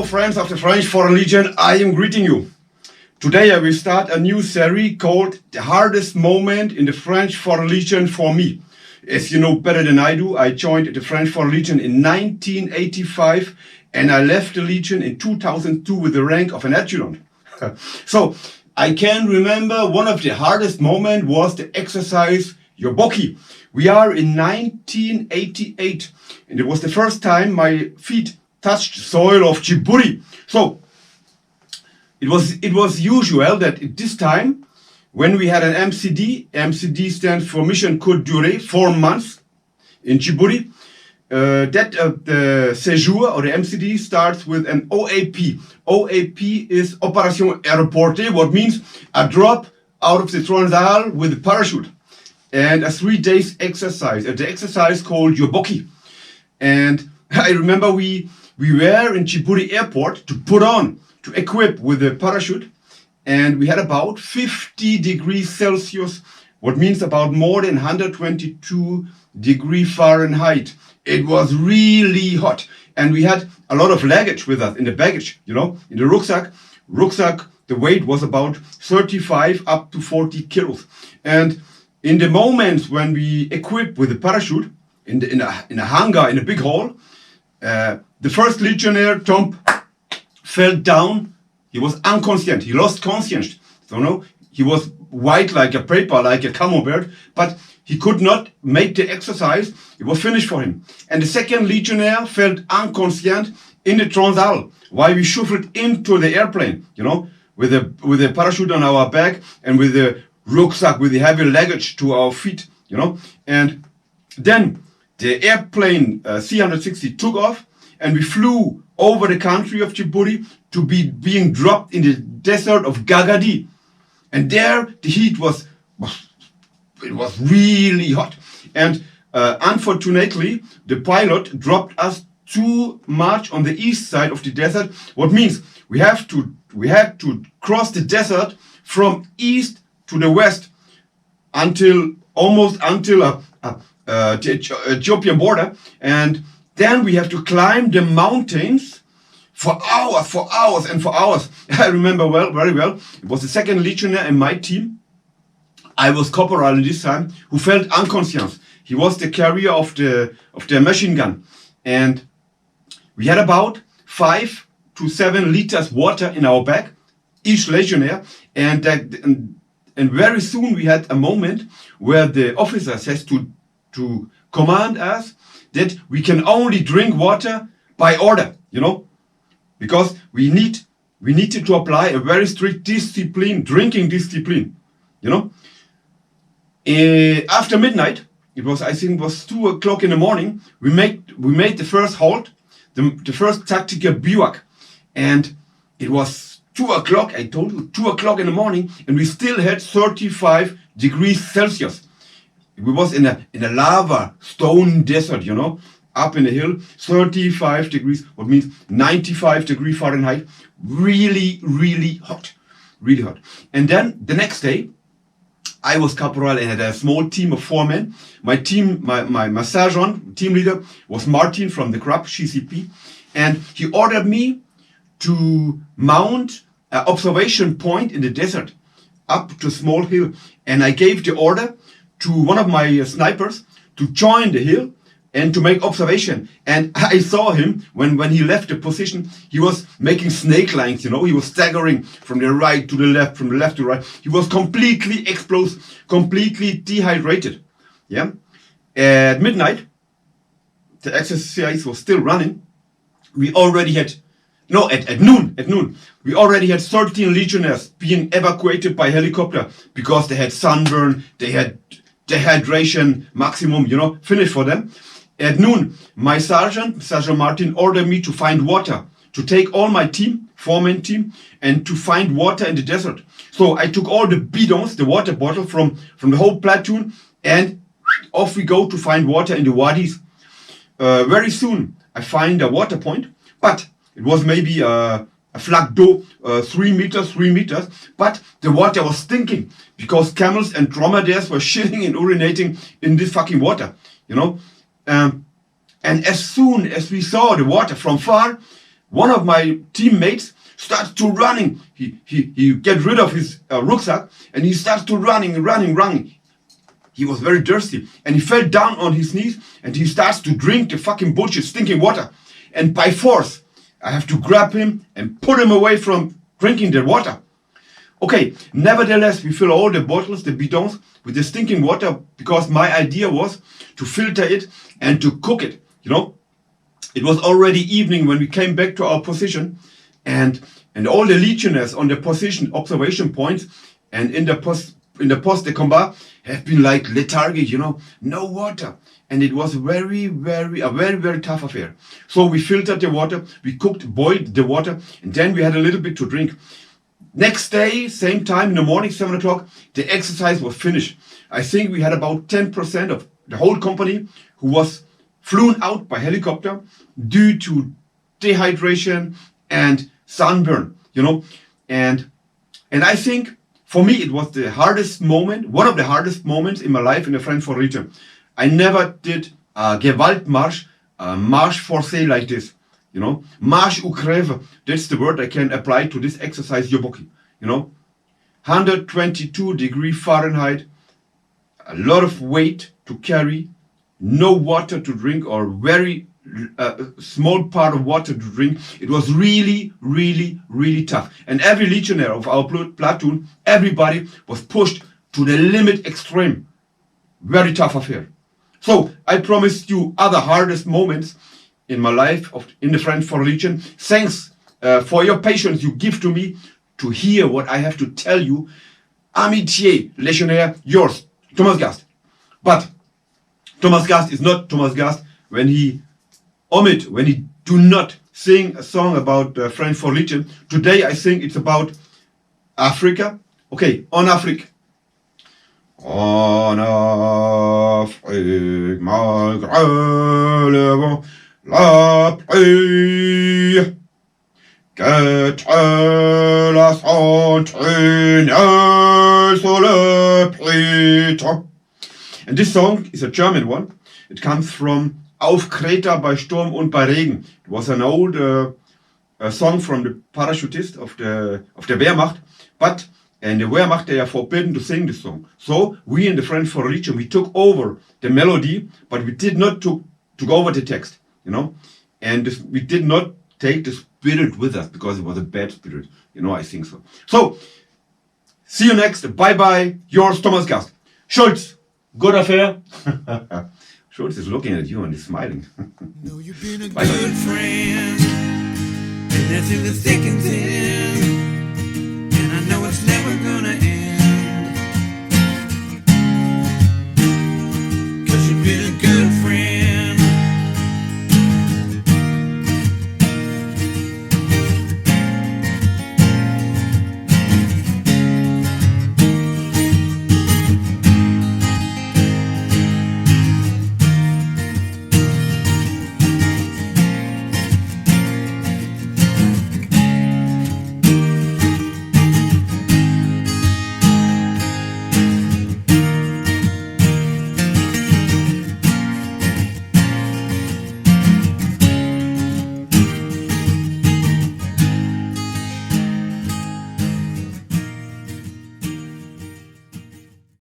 friends of the French Foreign Legion, I am greeting you. Today I will start a new series called The Hardest Moment in the French Foreign Legion for Me. As you know better than I do, I joined the French Foreign Legion in 1985 and I left the Legion in 2002 with the rank of an adjutant. So I can remember one of the hardest moments was the exercise Yoboki. We are in 1988 and it was the first time my feet touched soil of Djibouti. So it was usual that at this time when we had an MCD stands for Mission Courte Durée, 4 months in Djibouti, the séjour or the MCD starts with an OAP. OAP is Opération Aéroportée, what means a drop out of the Transvaal with a parachute and a 3 days exercise. The exercise called Yoboki. And I remember we were in Djibouti airport to equip with a parachute, and we had about 50 degrees Celsius, what means about more than 122 degrees Fahrenheit. It was really hot, and we had a lot of luggage with us in the baggage, in the rucksack. The weight was about 35 up to 40 kilos. And in the moments when we equipped with a parachute in a hangar, in a big hall, the first legionnaire, Tom, fell down. He was unconscious. He lost conscience. He was white like a paper, like a camembert, but he could not make the exercise. It was finished for him. And the second legionnaire felt unconscious in the Transvaal while we shuffled into the airplane, with a parachute on our back and with the rucksack with the heavy luggage to our feet, And then the airplane C-160 took off, and we flew over the country of Djibouti to be being dropped in the desert of Gagadi. And there the heat was really hot. And unfortunately, the pilot dropped us too much on the east side of the desert. What means we had to cross the desert from east to the west until the Ethiopian border, and then we have to climb the mountains for hours. I remember very well. It was the second legionnaire in my team. I was corporal in this time, who felt unconscious. He was the carrier of the machine gun, and we had about 5 to 7 liters water in our bag, each legionnaire, and very soon we had a moment where the officer says to command us that we can only drink water by order, because we needed to apply a very strict drinking discipline, After midnight, I think it was 2 o'clock in the morning, we made the first halt, the first tactical bivouac, and it was 2 o'clock, I told you, 2 o'clock in the morning, and we still had 35 degrees Celsius. We was in a lava stone desert, up in the hill, 35 degrees, what means 95 degrees Fahrenheit, really, really hot, really hot. And then the next day, I was corporal and had a small team of 4 men. My sergeant, team leader, was Martin from the CRAP, GCP, and he ordered me to mount an observation point in the desert up to a small hill, and I gave the order to one of my snipers to join the hill and to make observation. And I saw him when he left the position. He was making snake lines, he was staggering from the right to the left, from the left to the right. He was completely exposed, completely dehydrated. Yeah. At midnight, the exercise was still running. We already had at noon, we already had 13 legionnaires being evacuated by helicopter because they had sunburn, they had dehydration maximum, finished for them. At noon, my Sergeant Martin, ordered me to find water, to take all my team, 4-man team, and to find water in the desert. So I took all the bidons, the water bottle from the whole platoon, and off we go to find water in the wadis. Very soon, I find a water point, but it was maybe a flaque d'eau, 3 meters, but the water was stinking because camels and dromedaries were shitting and urinating in this fucking water, And as soon as we saw the water from far, One of my teammates starts to running. He get rid of his rucksack and he starts to running. He was very thirsty and he fell down on his knees and he starts to drink the fucking bullshit stinking water. And by force, I have to grab him and put him away from drinking the water. Okay, nevertheless, we fill all the bottles, the bidons, with the stinking water because my idea was to filter it and to cook it, you know. It was already evening when we came back to our position and all the legionnaires on the position observation points and in the poste de combat have been like lethargic, you know, no water. And it was a very tough affair. So we filtered the water, we boiled the water, and then we had a little bit to drink. Next day, same time in the morning, 7 o'clock, the exercise was finished. I think we had about 10% of the whole company who was flown out by helicopter due to dehydration and sunburn, you know. And I think for me it was the hardest moment, one of the hardest moments in my life in the French Foreign Legion. I never did a Gewaltmarsch, a march forcé like this, you know. Marche ou crève, that's the word I can apply to this exercise, Yoboki, you know. 122 degrees Fahrenheit, a lot of weight to carry, no water to drink or very small part of water to drink. It was really tough. And every legionnaire of our platoon, everybody was pushed to the limit extreme. Very tough affair. So I promised you other hardest moments in my life in the French Foreign Legion. Thanks for your patience you give to me to hear what I have to tell you. Amitié, Legionnaire, yours, Thomas Gast. But Thomas Gast is not Thomas Gast when he do not sing a song about the French Foreign Legion. Today I think it's about Africa. Okay, en Afrique. En Afrique, malgré le vent, la pluie, que tu la sentinelle sur le printemps. And this song is a German one. It comes from Auf Kreta bei Sturm und bei Regen. It was an old song from the parachutist of the Wehrmacht. But in the Wehrmacht they are forbidden to sing this song. So we in the French Foreign Legion, we took over the melody, but we did not took over the text, you know. And we did not take the spirit with us because it was a bad spirit, you know. I think so. So see you next. Bye bye. Yours, Thomas Gast. Schulz. Good affair. Schulz is looking at you and he's smiling. No, you've been a good friend, and that's in the thick and thin.